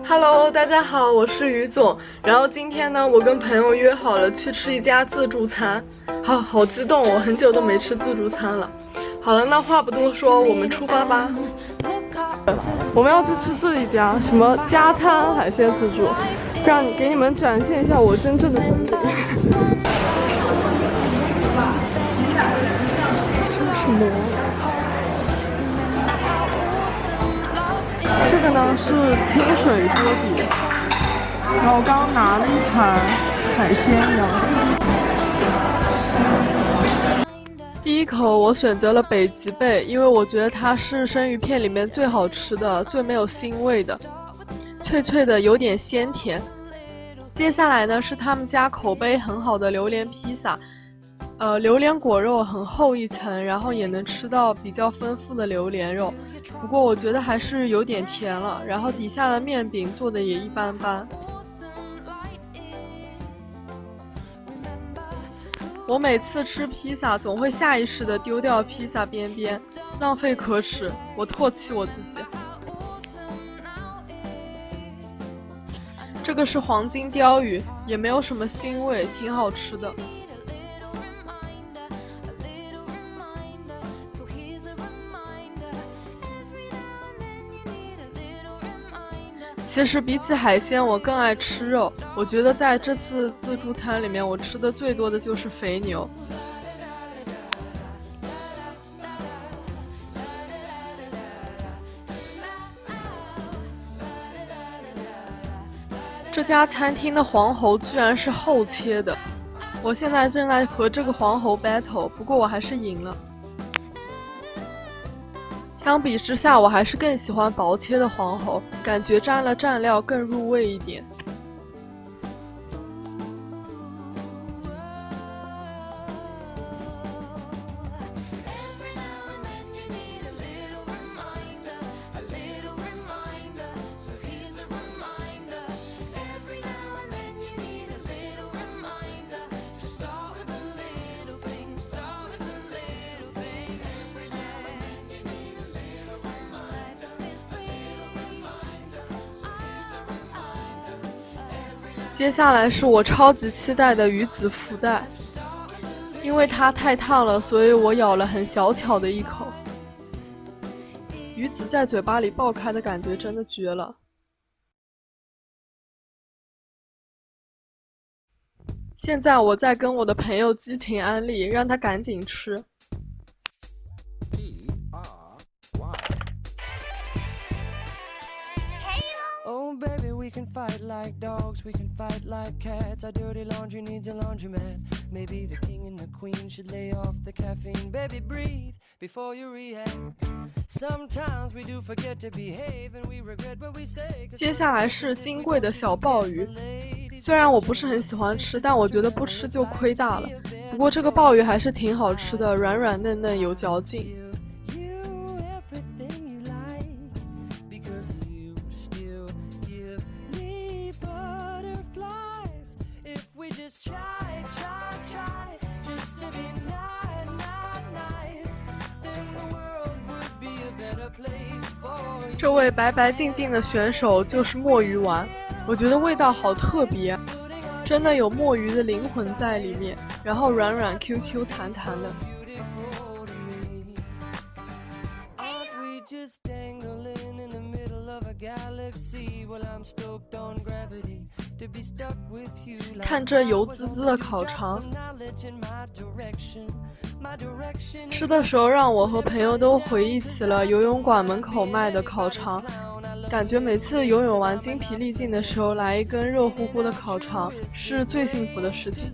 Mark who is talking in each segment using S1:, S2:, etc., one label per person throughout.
S1: Hello，大家好，我是于总。然后今天呢，我跟朋友约好了去吃一家自助餐，好激动，我很久都没吃自助餐了。好了，那话不多说，我们出发吧。我们要去吃这一家什么加餐海鲜自助，给你们展现一下我真正的本领。什么？这个呢是清水锅底，然后我刚拿了一盘海鲜羊。第一口我选择了北极贝，因为我觉得它是生鱼片里面最好吃的、最没有腥味的，脆脆的，有点鲜甜。接下来呢是他们家口碑很好的榴莲披萨，榴莲果肉很厚一层，然后也能吃到比较丰富的榴莲肉，不过我觉得还是有点甜了。然后底下的面饼做的也一般般。我每次吃披萨总会下意识地丢掉披萨边边，浪费可耻，我唾弃我自己。这个是黄金鲷鱼，也没有什么腥味，挺好吃的。其实比起海鲜，我更爱吃肉。我觉得在这次自助餐里面，我吃的最多的就是肥牛。这家餐厅的黄喉居然是厚切的，我现在正在和这个黄喉 battle， 不过我还是赢了。相比之下，我还是更喜欢薄切的黄喉，感觉蘸了蘸料更入味一点。接下来是我超级期待的鱼子福袋，因为它太烫了，所以我咬了很小巧的一口。鱼子在嘴巴里爆开的感觉真的绝了。现在我在跟我的朋友激情安利，让他赶紧吃。
S2: We can fight like dogs, we can fight like cats. Our dirty laundry needs a laundromat. Maybe the king and the queen should lay off the caffeine. Baby, breathe before you react. Sometimes we do forget to behave and we regret what we say.
S1: 接下来是金贵的小鲍鱼，虽然我不是很喜欢吃，但我觉得不吃就亏大了。不过这个鲍鱼还是挺好吃的，软软嫩嫩，有嚼劲。这位白白净净的选手就是墨鱼丸，我觉得味道好特别，真的有墨鱼的灵魂在里面，然后软软 QQ 弹弹的。看这油滋滋的烤肠，吃的时候让我和朋友都回忆起了游泳馆门口卖的烤肠，感觉每次游泳完精疲力尽的时候，来一根热乎乎的烤肠是最幸福的事情。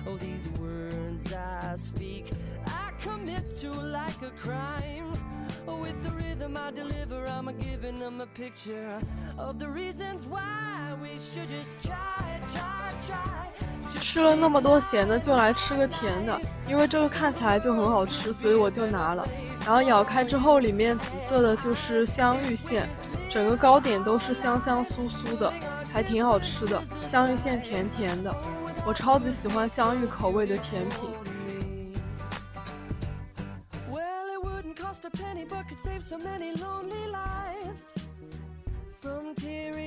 S2: Oh, these words I speak, I commit to like a crime. With the rhythm I deliver, I'm giving them a picture of the reasons why we should just try.
S1: 吃了那么多咸的，就来吃个甜的，因为这个看起来就很好吃，所以我就拿了。然后咬开之后，里面紫色的就是香芋馅，整个糕点都是香香酥酥的，还挺好吃的，香芋馅甜甜的。我超级喜欢香芋口味的甜品。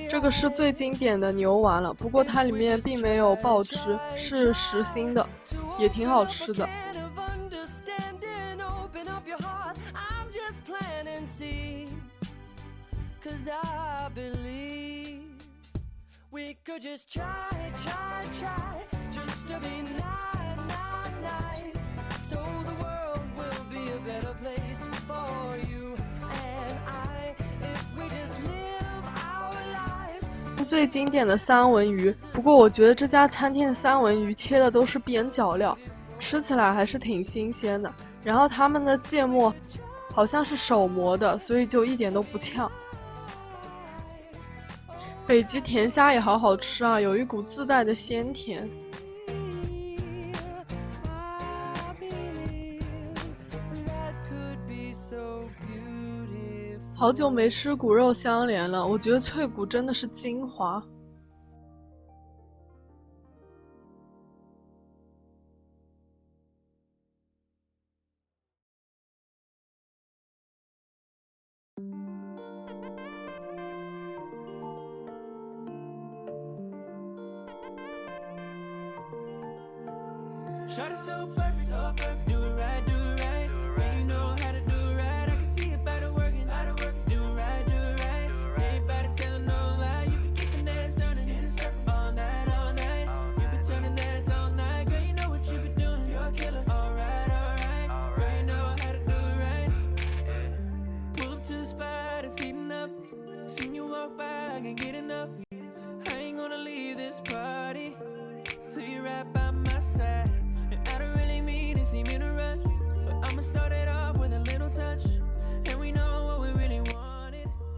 S1: 这个是最经典的牛丸了，不过它里面并没有爆汁，是实心的，也挺好吃的。最经典的三文鱼，不过我觉得这家餐厅的三文鱼切的都是边角料，吃起来还是挺新鲜的。然后他们的芥末好像是手磨的，所以就一点都不呛。北极甜虾也好好吃啊，有一股自带的鲜甜。好久没吃骨肉相连了，我觉得脆骨真的是精华。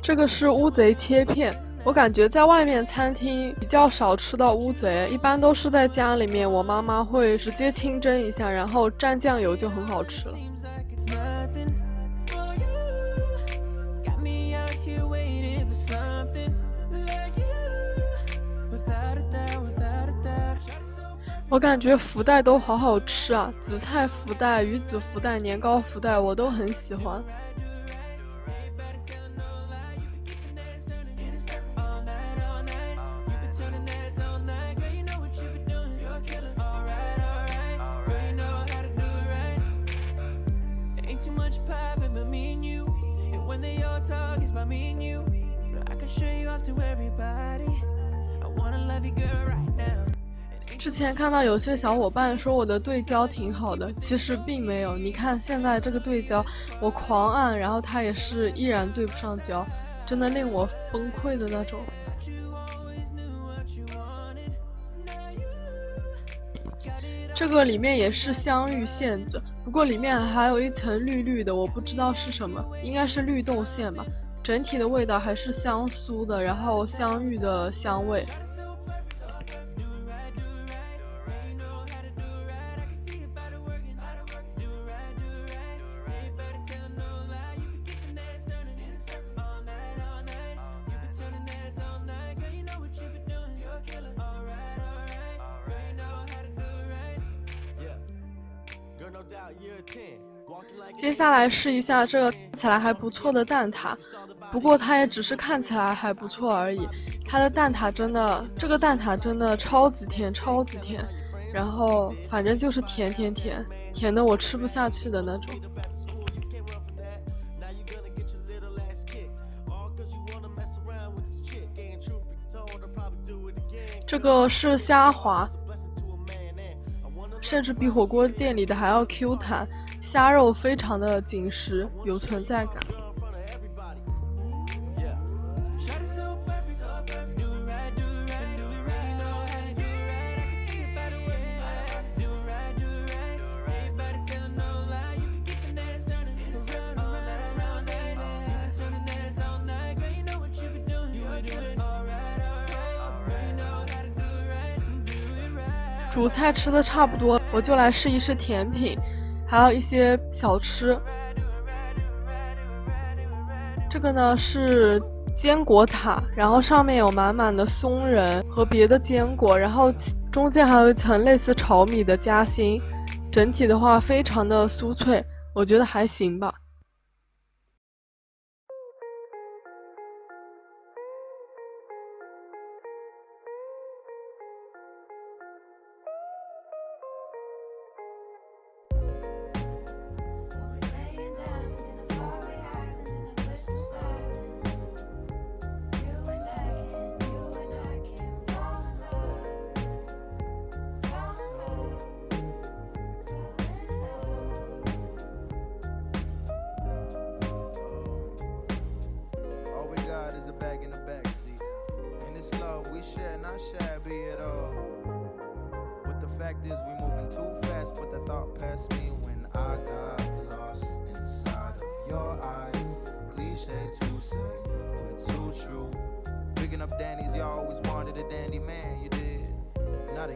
S1: 这个是乌贼切片，我感觉在外面餐厅比较少吃到乌贼，一般都是在家里面，我妈妈会直接清蒸一下，然后蘸酱油就很好吃了。我感觉福袋都好好吃啊，紫菜福袋、鱼子福袋、年糕福袋我都很喜欢。之前看到有些小伙伴说我的对焦挺好的，其实并没有。你看现在这个对焦，我狂按，然后它也是依然对不上焦，真的令我崩溃的那种。这个里面也是香芋馅子，不过里面还有一层绿绿的，我不知道是什么，应该是绿豆馅吧。整体的味道还是香酥的，然后香芋的香味。接下来试一下这个看起来还不错的蛋挞，不过它也只是看起来还不错而已。它的蛋挞真的，这个蛋挞真的超级甜，超级甜，然后反正就是甜甜甜，甜的我吃不下去的那种。这个是虾滑，甚至比火锅店里的还要 Q 弹，虾肉非常的紧实，有存在感。主菜吃的差不多，我就来试一试甜品，还有一些小吃。这个呢是坚果塔，然后上面有满满的松仁和别的坚果，然后中间还有一层类似炒米的夹心，整体的话非常的酥脆，我觉得还行吧。
S2: We share, not shabby at all. But the fact is, we moving too fast. But the thought passed me when I got lost inside of your eyes. Cliche to say, but too true. Picking up Danny's, you always wanted a dandy man. You did. Now they